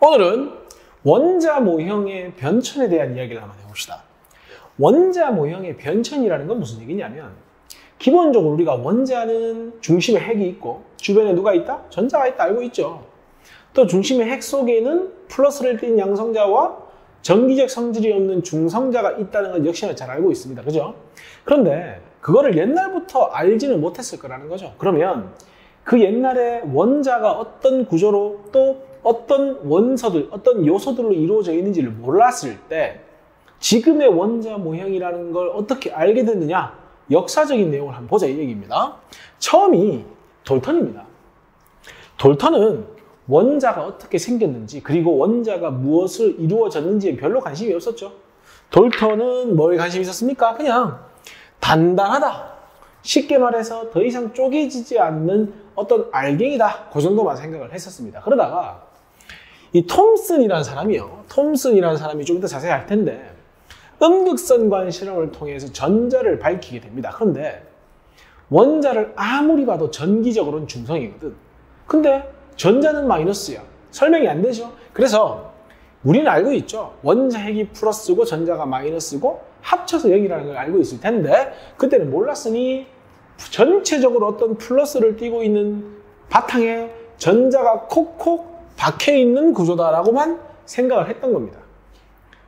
오늘은 원자 모형의 변천에 대한 이야기를 한번 해봅시다. 원자 모형의 변천이라는 건 무슨 얘기냐면 기본적으로 우리가 원자는 중심에 핵이 있고 주변에 누가 있다? 전자가 있다 알고 있죠. 또 중심의 핵 속에는 플러스를 띤 양성자와 전기적 성질이 없는 중성자가 있다는 건 역시나 잘 알고 있습니다. 그죠? 그런데 그거를 옛날부터 알지는 못했을 거라는 거죠. 그러면 그 옛날에 원자가 어떤 구조로 또 어떤 원소들, 어떤 요소들로 이루어져 있는지를 몰랐을 때 지금의 원자 모형이라는 걸 어떻게 알게 됐느냐? 역사적인 내용을 한번 보자 이 얘기입니다. 처음이 돌턴입니다. 돌턴은 원자가 어떻게 생겼는지 그리고 원자가 무엇을 이루어졌는지에 별로 관심이 없었죠. 돌턴은 뭐에 관심이 있었습니까? 그냥 단단하다. 쉽게 말해서 더 이상 쪼개지지 않는 어떤 알갱이다. 그 정도만 생각을 했었습니다. 그러다가 이 톰슨이라는 사람이요. 톰슨이라는 사람이 좀 더 자세히 할 텐데 음극선관 실험을 통해서 전자를 밝히게 됩니다. 그런데 원자를 아무리 봐도 전기적으로는 중성이거든. 근데 전자는 마이너스야. 설명이 안 되죠. 그래서 우리는 알고 있죠. 원자 핵이 플러스고 전자가 마이너스고 합쳐서 0이라는 걸 알고 있을 텐데 그때는 몰랐으니 전체적으로 어떤 플러스를 띄고 있는 바탕에 전자가 콕콕 박혀있는 구조다라고만 생각을 했던 겁니다.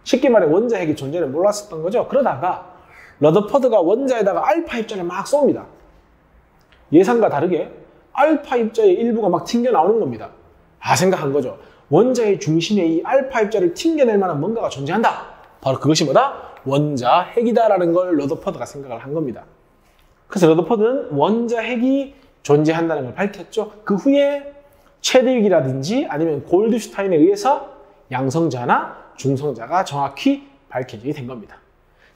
쉽게 말해 원자 핵의 존재를 몰랐었던 거죠. 그러다가 러더퍼드가 원자에다가 알파 입자를 막 쏩니다. 예상과 다르게 알파 입자의 일부가 막 튕겨 나오는 겁니다. 생각한 거죠. 원자의 중심에 이 알파 입자를 튕겨낼 만한 뭔가가 존재한다. 바로 그것이 뭐다? 원자 핵이다라는 걸 러더퍼드가 생각을 한 겁니다. 그래서 러더퍼드는 원자 핵이 존재한다는 걸 밝혔죠. 그 후에 체드윅이라든지 아니면 골드슈타인에 의해서 양성자나 중성자가 정확히 밝혀지게 된 겁니다.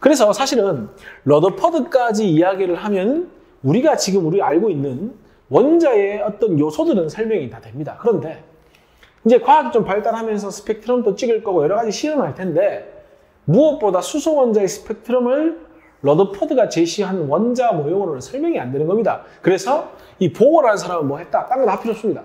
그래서 사실은 러더퍼드까지 이야기를 하면 우리가 알고 있는 원자의 어떤 요소들은 설명이 다 됩니다. 그런데 이제 과학이 좀 발달하면서 스펙트럼도 찍을 거고 여러 가지 실험을 할 텐데 무엇보다 수소 원자의 스펙트럼을 러더퍼드가 제시한 원자 모형으로는 설명이 안 되는 겁니다. 그래서 이 보어라는 사람은 뭐 했다? 딴 거 다 필요 없습니다.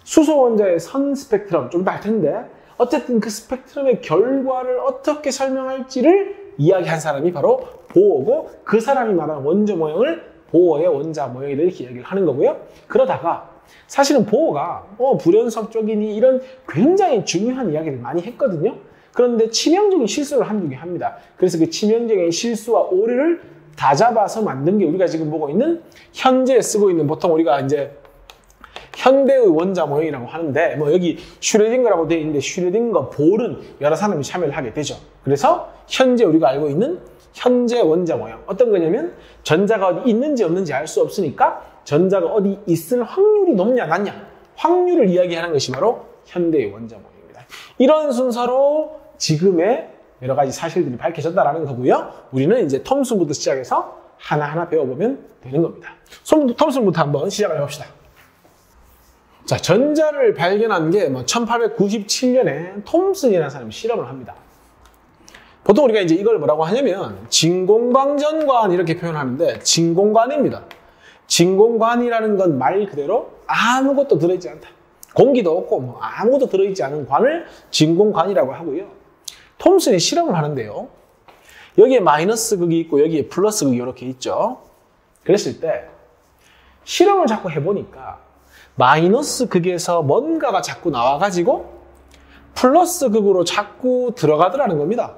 수소 원자의 선 스펙트럼 좀 이따 할 텐데 어쨌든 그 스펙트럼의 결과를 어떻게 설명할지를 이야기한 사람이 바로 보어고 그 사람이 말하는 원자 모형을 보어의 원자 모형이다 이렇게 이야기를 하는 거고요. 그러다가 사실은 보어가 불연속 쪽이니 이런 굉장히 중요한 이야기를 많이 했거든요. 그런데 치명적인 실수를 한두 개 합니다. 그래서 그 치명적인 실수와 오류를 다 잡아서 만든 게 우리가 지금 보고 있는 현재 쓰고 있는 보통 우리가 이제 현대의 원자 모형이라고 하는데 여기 슈레딩거라고 되어 있는데 슈레딩거 볼은 여러 사람이 참여를 하게 되죠. 그래서 현재 우리가 알고 있는 현재 원자 모형 어떤 거냐면 전자가 어디 있는지 없는지 알 수 없으니까 전자가 어디 있을 확률이 높냐 낮냐 확률을 이야기하는 것이 바로 현대의 원자 모형입니다. 이런 순서로 지금의 여러 가지 사실들이 밝혀졌다라는 거고요. 우리는 이제 톰슨부터 시작해서 하나하나 배워보면 되는 겁니다. 톰슨부터 한번 시작을 해봅시다. 자, 전자를 발견한 게 1897년에 톰슨이라는 사람이 실험을 합니다. 보통 우리가 이제 이걸 뭐라고 하냐면 진공광전관 이렇게 표현하는데 진공관입니다. 진공관이라는 건 말 그대로 아무것도 들어있지 않다. 공기도 없고 아무것도 들어있지 않은 관을 진공관이라고 하고요. 톰슨이 실험을 하는데요. 여기에 마이너스 극이 있고 여기에 플러스 극이 이렇게 있죠. 그랬을 때 실험을 자꾸 해보니까 마이너스 극에서 뭔가가 자꾸 나와가지고 플러스 극으로 자꾸 들어가더라는 겁니다.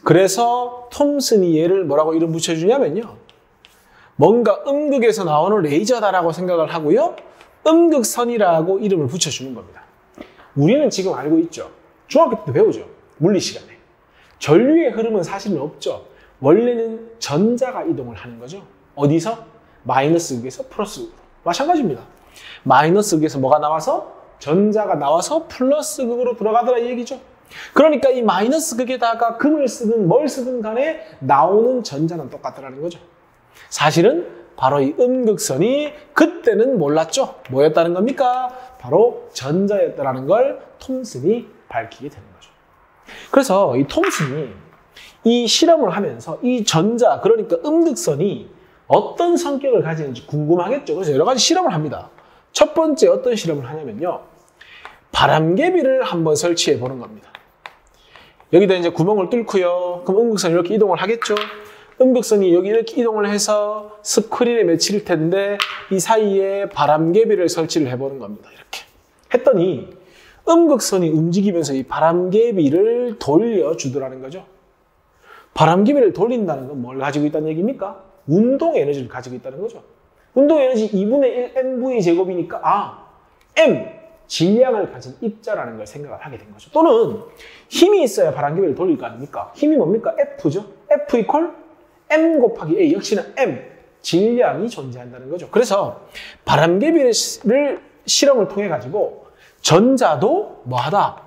그래서 톰슨이 얘를 뭐라고 이름 붙여주냐면요. 뭔가 음극에서 나오는 레이저다라고 생각을 하고요. 음극선이라고 이름을 붙여주는 겁니다. 우리는 지금 알고 있죠. 중학교 때 배우죠. 물리 시간에. 전류의 흐름은 사실은 없죠. 원래는 전자가 이동을 하는 거죠. 어디서? 마이너스 극에서 플러스 극으로. 마찬가지입니다. 마이너스 극에서 뭐가 나와서? 전자가 나와서 플러스 극으로 들어가더라 이 얘기죠. 그러니까 이 마이너스 극에다가 금을 쓰든 뭘 쓰든 간에 나오는 전자는 똑같더라는 거죠. 사실은 바로 이 음극선이 그때는 몰랐죠. 뭐였다는 겁니까? 바로 전자였다는 걸 톰슨이 밝히게 되는 거죠. 그래서 이 톰슨이 이 실험을 하면서 이 전자, 그러니까 음극선이 어떤 성격을 가지는지 궁금하겠죠. 그래서 여러 가지 실험을 합니다. 첫 번째 어떤 실험을 하냐면요. 바람개비를 한번 설치해 보는 겁니다. 여기다 이제 구멍을 뚫고요. 그럼 음극선이 이렇게 이동을 하겠죠. 음극선이 여기 이렇게 이동을 해서 스크린에 맺힐 텐데 이 사이에 바람개비를 설치를 해보는 겁니다. 이렇게 했더니 음극선이 움직이면서 이 바람개비를 돌려주더라는 거죠. 바람개비를 돌린다는 건 뭘 가지고 있다는 얘기입니까? 운동 에너지를 가지고 있다는 거죠. 운동 에너지 2분의 1 mv 제곱이니까 m 질량을 가진 입자라는 걸 생각을 하게 된 거죠. 또는 힘이 있어야 바람개비를 돌릴 거 아닙니까? 힘이 뭡니까? F죠. F 이퀄 m 곱하기 a, 역시나 m 질량이 존재한다는 거죠. 그래서 바람개비를 실험을 통해 가지고 전자도 뭐하다?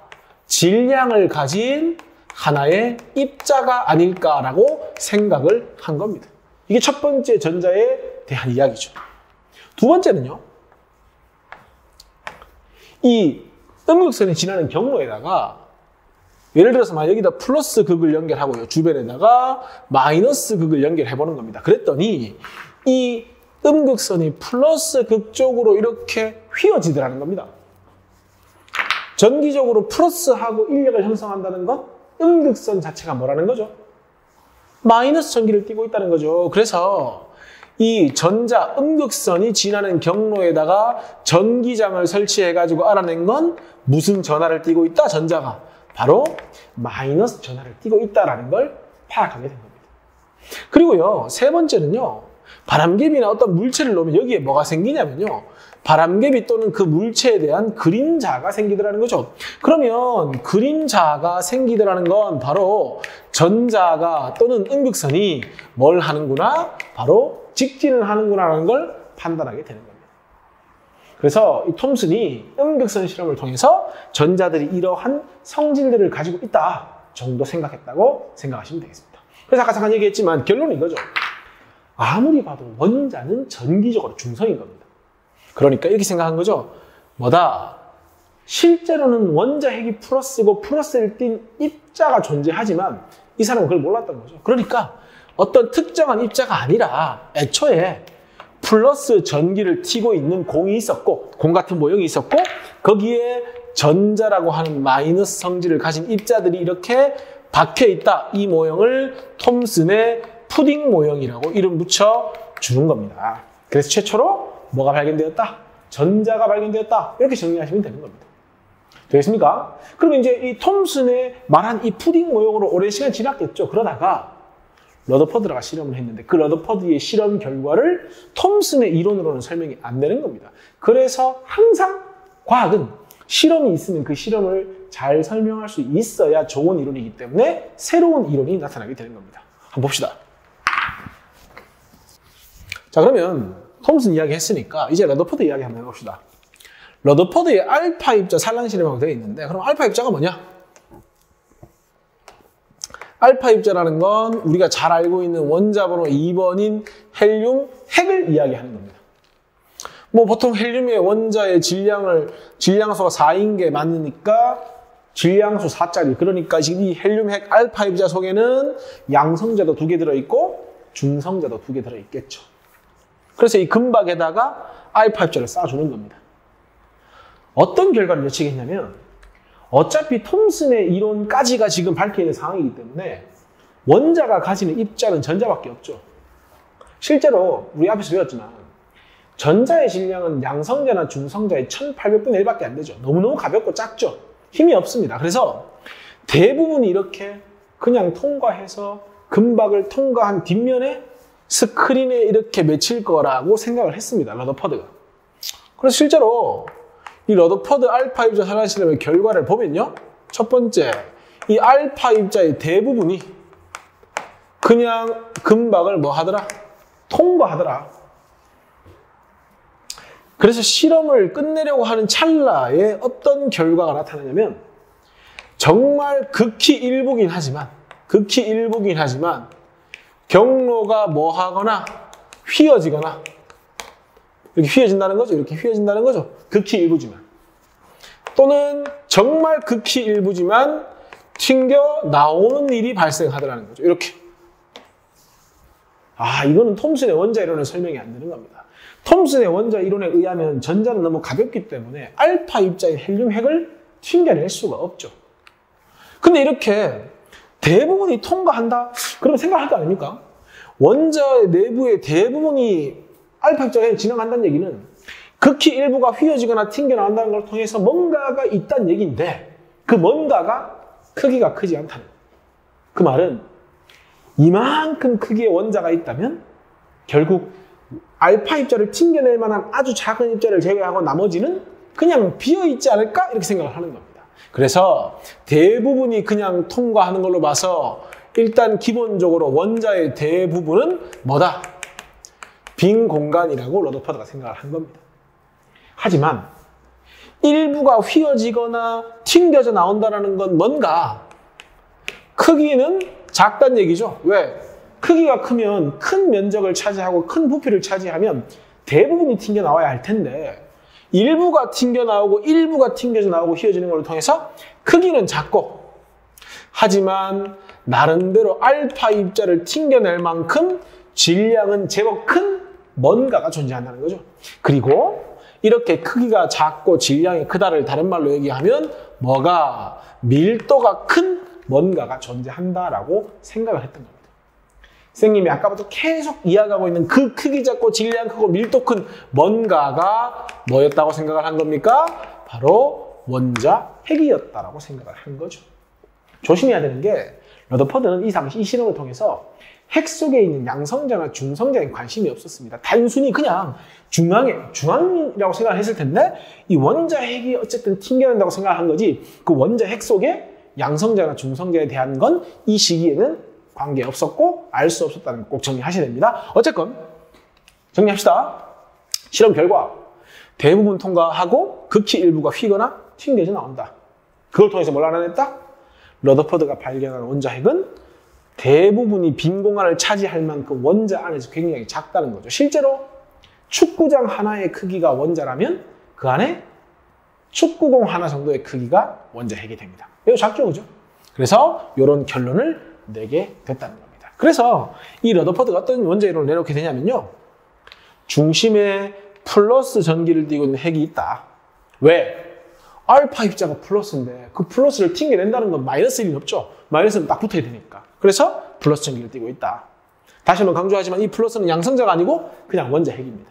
질량을 가진 하나의 입자가 아닐까라고 생각을 한 겁니다. 이게 첫 번째 전자에 대한 이야기죠. 두 번째는요. 이 음극선이 지나는 경로에다가 예를 들어서 여기다 플러스 극을 연결하고요. 주변에다가 마이너스 극을 연결해 보는 겁니다. 그랬더니 이 음극선이 플러스 극 쪽으로 이렇게 휘어지더라는 겁니다. 전기적으로 플러스하고 인력을 형성한다는 건 음극선 자체가 뭐라는 거죠? 마이너스 전기를 띠고 있다는 거죠. 그래서 이 전자 음극선이 지나는 경로에다가 전기장을 설치해가지고 알아낸 건 무슨 전하를 띠고 있다? 전자가. 바로 마이너스 전하를 띠고 있다는 걸 파악하게 된 겁니다. 그리고요, 세 번째는요. 바람개비나 어떤 물체를 놓으면 여기에 뭐가 생기냐면요. 바람개비 또는 그 물체에 대한 그림자가 생기더라는 거죠. 그러면 그림자가 생기더라는 건 바로 전자가 또는 음극선이 뭘 하는구나? 바로 직진을 하는구나라는 걸 판단하게 되는 겁니다. 그래서 이 톰슨이 음극선 실험을 통해서 전자들이 이러한 성질들을 가지고 있다 정도 생각했다고 생각하시면 되겠습니다. 그래서 아까 잠깐 얘기했지만 결론은 이거죠. 아무리 봐도 원자는 전기적으로 중성인 겁니다. 그러니까 이렇게 생각한 거죠. 뭐다? 실제로는 원자 핵이 플러스고 플러스를 띤 입자가 존재하지만 이 사람은 그걸 몰랐던 거죠. 그러니까 어떤 특정한 입자가 아니라 애초에 플러스 전기를 튀고 있는 공이 있었고 공 같은 모형이 있었고 거기에 전자라고 하는 마이너스 성질을 가진 입자들이 이렇게 박혀 있다. 이 모형을 톰슨의 푸딩 모형이라고 이름 붙여 주는 겁니다. 그래서 최초로 뭐가 발견되었다? 전자가 발견되었다. 이렇게 정리하시면 되는 겁니다. 되겠습니까? 그러면 이제 이 톰슨의 말한 이 푸딩 모형으로 오랜 시간 지났겠죠. 그러다가 러더퍼드가 실험을 했는데 그 러더퍼드의 실험 결과를 톰슨의 이론으로는 설명이 안 되는 겁니다. 그래서 항상 과학은 실험이 있으면 그 실험을 잘 설명할 수 있어야 좋은 이론이기 때문에 새로운 이론이 나타나게 되는 겁니다. 한번 봅시다. 자, 그러면 톰슨 이야기 했으니까 이제 러더퍼드 이야기 한번 해봅시다. 러더퍼드의 알파 입자 산란 실험하고 되어 있는데 그럼 알파 입자가 뭐냐? 알파 입자라는 건 우리가 잘 알고 있는 원자번호 2번인 헬륨 핵을 이야기하는 겁니다. 뭐 보통 헬륨의 원자의 질량수가 4인 게 맞으니까 질량수 4짜리. 그러니까 지금 이 헬륨 핵 알파 입자 속에는 양성자도 2개 들어있고 중성자도 2개 들어있겠죠. 그래서 이 금박에다가 알파 입자를 쏴주는 겁니다. 어떤 결과를 예측했냐면 어차피 톰슨의 이론까지가 지금 밝혀있는 상황이기 때문에 원자가 가지는 입자는 전자밖에 없죠. 실제로 우리 앞에서 배웠지만 전자의 질량은 양성자나 중성자의 1800분의 1밖에 안 되죠. 너무너무 가볍고 작죠. 힘이 없습니다. 그래서 대부분이 이렇게 그냥 통과해서 금박을 통과한 뒷면에 스크린에 이렇게 맺힐 거라고 생각을 했습니다. 러더퍼드가. 그래서 실제로 이 러더퍼드 알파 입자 산란 실험의 결과를 보면요. 첫 번째, 이 알파 입자의 대부분이 그냥 금박을 뭐 하더라? 통과하더라. 그래서 실험을 끝내려고 하는 찰나에 어떤 결과가 나타나냐면 정말 극히 일부긴 하지만 경로가 뭐 하거나 휘어지거나 이렇게 휘어진다는 거죠. 이렇게 휘어진다는 거죠. 극히 일부지만. 또는 정말 극히 일부지만 튕겨 나오는 일이 발생하더라는 거죠. 이렇게. 이거는 톰슨의 원자 이론은 설명이 안 되는 겁니다. 톰슨의 원자 이론에 의하면 전자는 너무 가볍기 때문에 알파 입자인 헬륨 핵을 튕겨낼 수가 없죠. 근데 이렇게 대부분이 통과한다? 그러면 생각할 거 아닙니까? 원자의 내부의 대부분이 알파 입자에 진행한다는 얘기는 극히 일부가 휘어지거나 튕겨나온다는 걸 통해서 뭔가가 있다는 얘기인데 그 뭔가가 크기가 크지 않다는 거예요. 그 말은 이만큼 크기의 원자가 있다면 결국 알파 입자를 튕겨낼 만한 아주 작은 입자를 제외하고 나머지는 그냥 비어있지 않을까? 이렇게 생각을 하는 겁니다. 그래서 대부분이 그냥 통과하는 걸로 봐서 일단 기본적으로 원자의 대부분은 뭐다? 빈 공간이라고 러더퍼드가 생각을 한 겁니다. 하지만 일부가 휘어지거나 튕겨져 나온다는 건 뭔가 크기는 작다는 얘기죠. 왜? 크기가 크면 큰 면적을 차지하고 큰 부피를 차지하면 대부분이 튕겨 나와야 할 텐데 일부가 튕겨 나오고 일부가 튕겨져 나오고 휘어지는 걸 통해서 크기는 작고 하지만 나름대로 알파 입자를 튕겨낼 만큼 질량은 제법 큰 뭔가가 존재한다는 거죠. 그리고 이렇게 크기가 작고 질량이 크다를 다른 말로 얘기하면 뭐가 밀도가 큰 뭔가가 존재한다라고 생각을 했던 겁니다. 선생님이 아까부터 계속 이야기하고 있는 그 크기 작고 질량 크고 밀도 큰 뭔가가 뭐였다고 생각을 한 겁니까? 바로 원자 핵이었다라고 생각을 한 거죠. 조심해야 되는 게 러더퍼드는 이 실험을 통해서 핵 속에 있는 양성자나 중성자에 관심이 없었습니다. 단순히 그냥 중앙이라고 생각을 했을 텐데 이 원자 핵이 어쨌든 튕겨낸다고 생각을 한 거지 그 원자 핵 속에 양성자나 중성자에 대한 건 이 시기에는 관계없었고 알 수 없었다는 거 꼭 정리하셔야 됩니다. 어쨌건 정리합시다. 실험 결과 대부분 통과하고 극히 일부가 휘거나 튕겨져 나온다. 그걸 통해서 뭘 알아냈다? 러더퍼드가 발견한 원자 핵은 대부분이 빈 공간을 차지할 만큼 원자 안에서 굉장히 작다는 거죠. 실제로 축구장 하나의 크기가 원자라면 그 안에 축구공 하나 정도의 크기가 원자 핵이 됩니다. 매우 작죠, 그죠? 그래서 이런 결론을 내게 됐다는 겁니다. 그래서 이 러더퍼드가 어떤 원자 이론을 내놓게 되냐면요. 중심에 플러스 전기를 띠고 있는 핵이 있다. 왜? 알파 입자가 플러스인데 그 플러스를 튕겨낸다는 건 마이너스 1이 없죠. 마이너스는 딱 붙어야 되니까. 그래서 플러스 전기를 띠고 있다. 다시 한번 강조하지만 이 플러스는 양성자가 아니고 그냥 원자 핵입니다.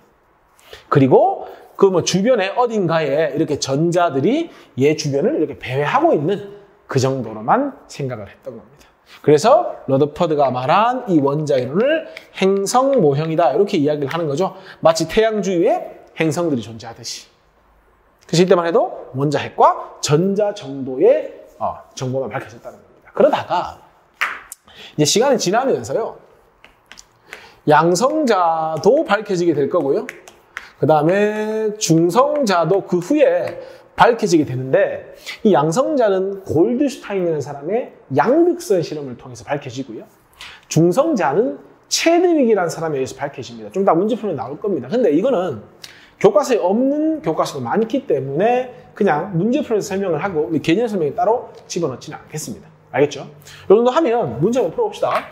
그리고 그 뭐 주변에 어딘가에 이렇게 전자들이 얘 주변을 이렇게 배회하고 있는 그 정도로만 생각을 했던 겁니다. 그래서 러더퍼드가 말한 이 원자 이론을 행성 모형이다 이렇게 이야기를 하는 거죠. 마치 태양 주위에 행성들이 존재하듯이. 그래서 이때만 해도 원자 핵과 전자 정도의 정보만 밝혀졌다는 겁니다. 그러다가 이제 시간이 지나면서요. 양성자도 밝혀지게 될 거고요. 그 다음에 중성자도 그 후에 밝혀지게 되는데 이 양성자는 골드슈타인이라는 사람의 양극선 실험을 통해서 밝혀지고요. 중성자는 체드윅이라는 사람에 의해서 밝혀집니다. 좀 이따 문제 풀면 나올 겁니다. 근데 이거는 교과서에 없는 교과서가 많기 때문에 그냥 문제 풀면서 설명을 하고 개념 설명에 따로 집어넣지는 않겠습니다. 알겠죠? 이 정도 하면 문제 한번 풀어봅시다.